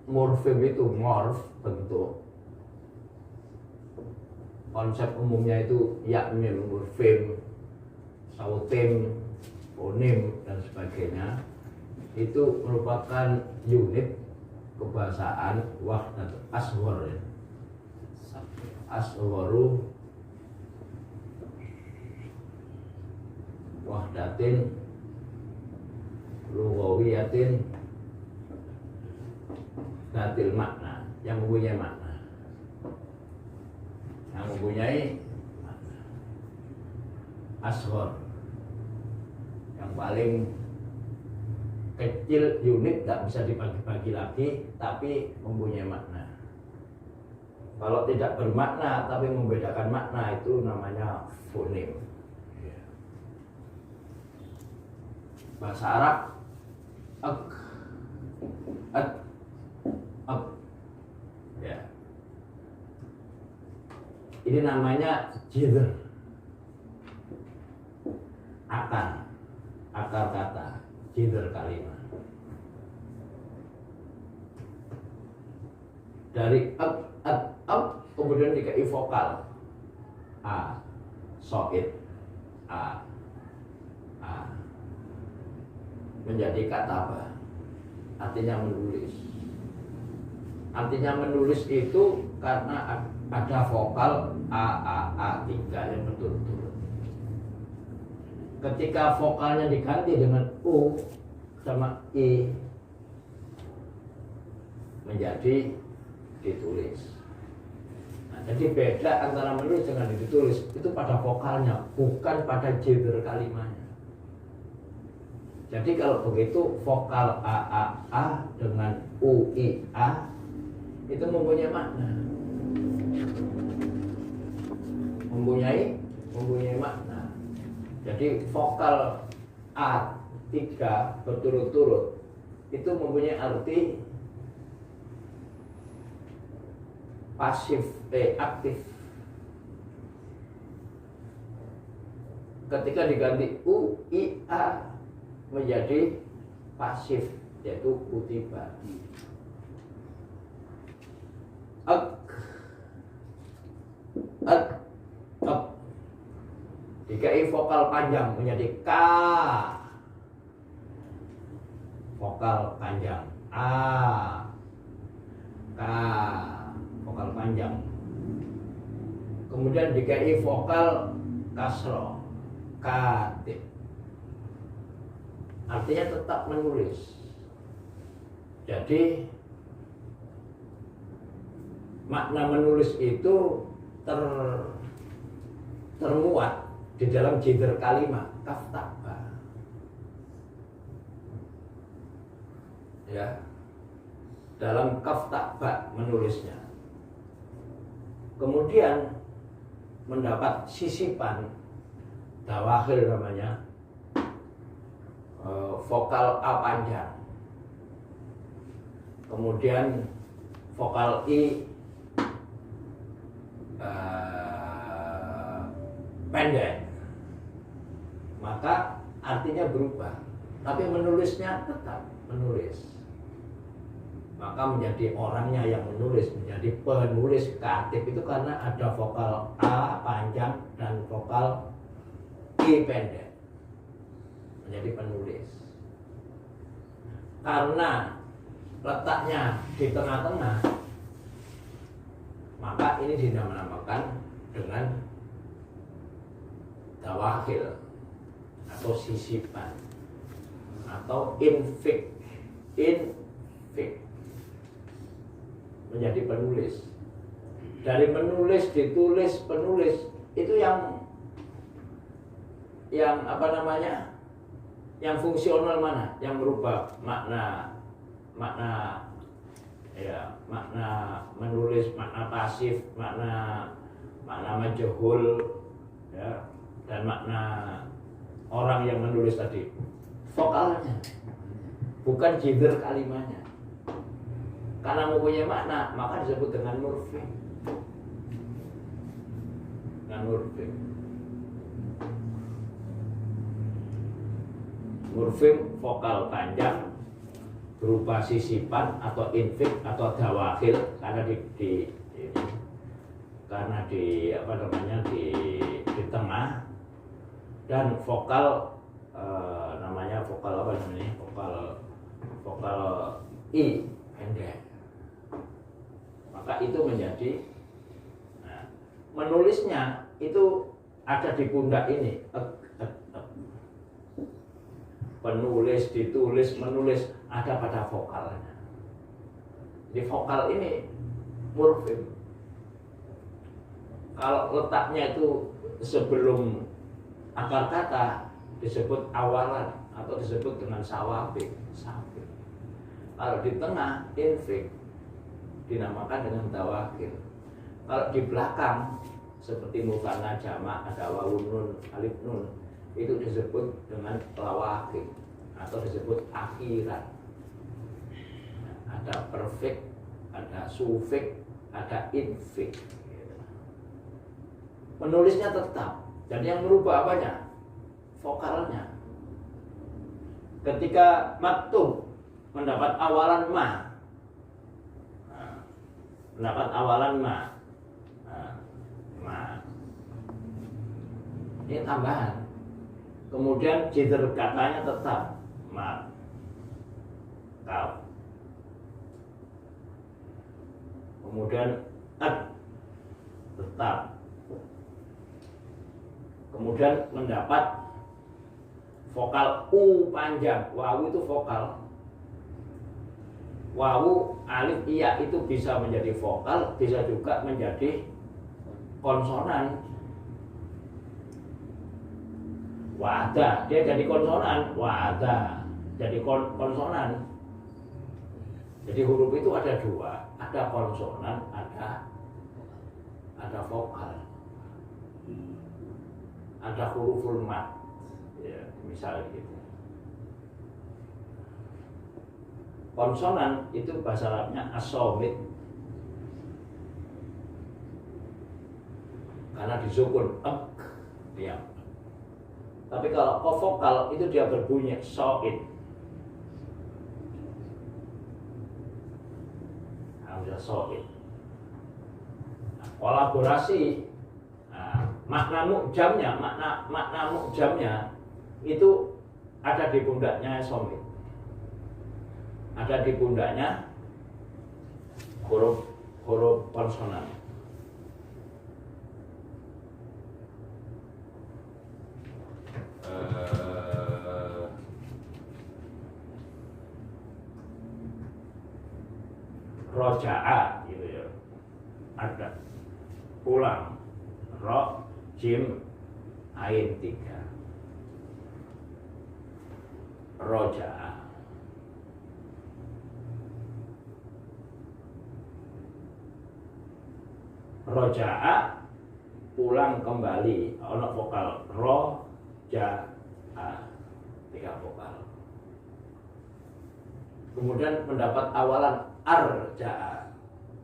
morfem itu morf bentuk, konsep umumnya itu ya, mim, morfem, sautim, fonem dan sebagainya, itu merupakan unit kebahasaan wahdat ashwar ya. Ashwaru wahdatin lughawiyatin datil makna, yang mempunyai makna, yang mempunyai makna. Ashwar yang paling kecil, unit, tak bisa dibagi-bagi lagi, tapi mempunyai makna. Kalau tidak bermakna tapi membedakan makna, itu namanya fonem. Bahasa Arab ak, ya. Ini namanya jidr, akar kata, jidr kalimat. Dari kemudian dikai vokal a, soid a, menjadi kata apa? Artinya menulis. Artinya menulis itu karena ada vokal a 3 yang berturut-turut. Ketika vokalnya diganti dengan u sama i, menjadi ditulis. Nah, jadi beda antara menulis dengan ditulis itu pada vokalnya, bukan pada jidr kalimatnya. Jadi kalau begitu vokal a dengan u i a itu mempunyai makna, mempunyai makna. Jadi vokal a 3 berturut-turut itu mempunyai arti pasif, aktif. Ketika diganti u i a menjadi pasif, yaitu kutiba. Dikai vokal panjang menjadi k, vokal panjang a, k, vokal panjang. Kemudian dikai vokal kasro, katib, artinya tetap menulis. Jadi makna menulis itu termuat di dalam jidr kalimat kaftaba, ya, dalam kaftaba menulisnya. Kemudian mendapat sisipan dawahil namanya, vokal a panjang, kemudian vokal i pendek, maka artinya berubah, tapi menulisnya tetap menulis. Maka menjadi orangnya yang menulis, menjadi penulis katib itu karena ada vokal a panjang dan vokal i pendek, menjadi penulis. Karena letaknya di tengah-tengah, maka ini dinamakan dengan dawahil atau sisipan atau infik, menjadi penulis. Dari menulis, ditulis, penulis itu yang apa namanya, yang fungsional mana, yang merubah makna ya, makna menulis, makna pasif, makna majhul, ya, dan makna orang yang menulis tadi, vokalnya, bukan jidr kalimatnya. Karena mempunyai makna, maka disebut dengan morfem. Dengan morfem. Morfem vokal panjang berupa sisipan atau infik atau dawakil karena karena di apa namanya di tengah, dan vokal namanya vokal apa namanya vokal i pendek, maka itu menjadi menulisnya itu ada di pundak ini, penulis, ditulis, menulis ada pada vokalnya. Di vokal ini morfem. Kalau letaknya itu sebelum akar kata disebut awalan atau disebut dengan sawabik, sabik. Kalau di tengah infik dinamakan dengan tawakil. Kalau di belakang seperti mutanna jamak ada wawun nun, alif nun, itu disebut dengan lawakil atau disebut akhiran. Ada perfect, ada sufik, ada infik. Menulisnya tetap, dan yang merubah apanya? Vokalnya. Ketika maktub mendapat awalan ma, mendapat awalan ma, ini tambahan. Kemudian jidr katanya tetap ma, kau. Kemudian ad tetap. Kemudian mendapat vokal u panjang. Wawu itu vokal. Wawu alif iya itu bisa menjadi vokal, bisa juga menjadi konsonan. Wada, dia jadi konsonan. Wada, jadi konsonan. Jadi huruf itu ada dua, ada konsonan, ada vokal, ada huruful mat, ya, misalnya gitu. Konsonan itu bahasa Arabnya as-somit, karena disukun diam. Tapi kalau vokal itu dia berbunyi so'id. Hamzah so'id. Kolaborasi, makna mu'jamnya, makna mu'jamnya itu ada di pundaknya somit. Ada di pundaknya huruf konsonan. Roja'a gitu ya, ada pulang, ro, jim, ain 3, roja'a. Roja'a pulang kembali, ono vokal ro, ja, a, 3 vokal. Kemudian mendapat awalan arja'a,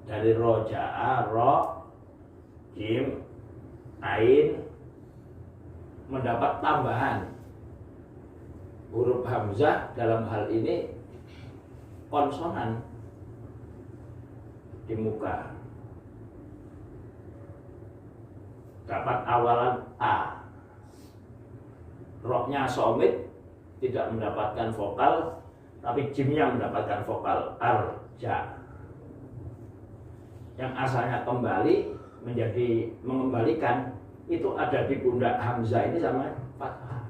dari roja'a, ro, jim, ain, mendapat tambahan huruf hamzah, dalam hal ini konsonan di muka, dapat awalan a. Roknya somit, tidak mendapatkan vokal, tapi jimnya mendapatkan vokal arja. Yang asalnya kembali menjadi mengembalikan, itu ada di pundak hamzah ini sama fathah.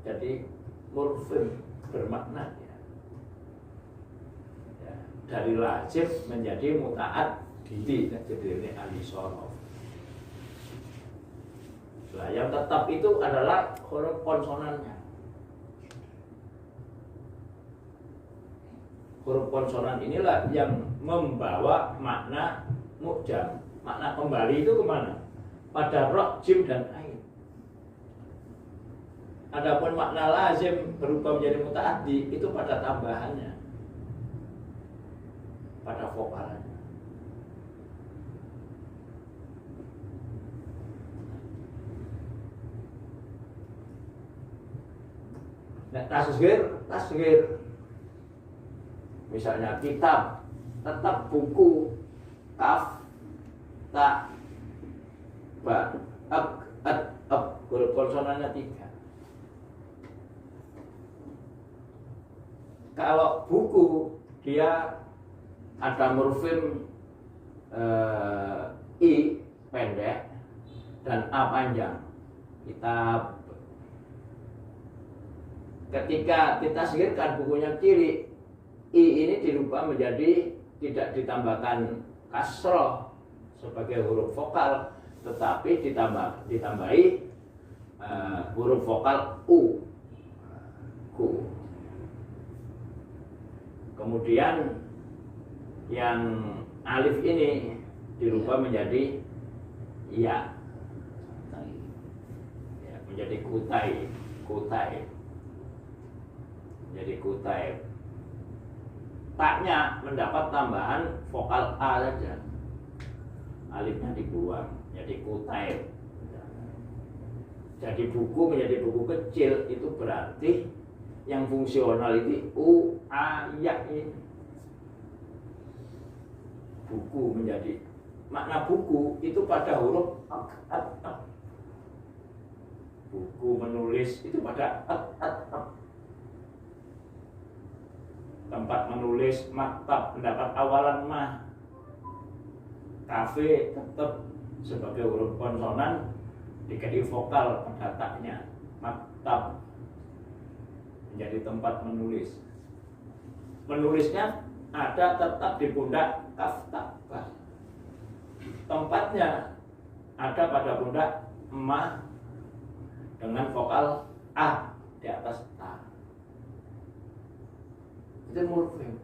Jadi morfem, bermakna ya, dari lazim menjadi muta'ad di, jadi ini alisorof. Nah, yang tetap itu adalah huruf konsonannya. Huruf konsonan inilah yang membawa makna mu'jam. Makna kembali itu kemana? Pada ro, jim, dan ain. Adapun makna lazim berubah menjadi muta'addi itu pada tambahannya, pada vokalnya. Nah, tasghir Misalnya kitab, tetap buku, kaf, ta, ba, huruf konsonannya 3. Kalau buku dia ada morfem i pendek dan a panjang. Kitab. Ketika kita singkirkan bukunya kiri, i ini dirubah menjadi tidak ditambahkan kasroh sebagai huruf vokal, tetapi ditambahi huruf vokal u, ku. Kemudian yang alif ini dirubah menjadi ya, menjadi kutai, menjadi kutai. Taknya mendapat tambahan vokal a saja, alifnya dibuang, jadi kutai. Jadi buku menjadi buku kecil, itu berarti yang fungsional itu u, a, ya ini. Buku menjadi, makna buku itu pada huruf buku menulis itu pada tempat menulis, maktab mendapat awalan mah, kafe tetap sebagai huruf konsonan dikasih vokal pada taknya, maktab menjadi tempat menulis. Menulisnya ada tetap di pundak kaf ta ba. Tempatnya ada pada pundak ma dengan vokal a di atas ta. Itu morfem.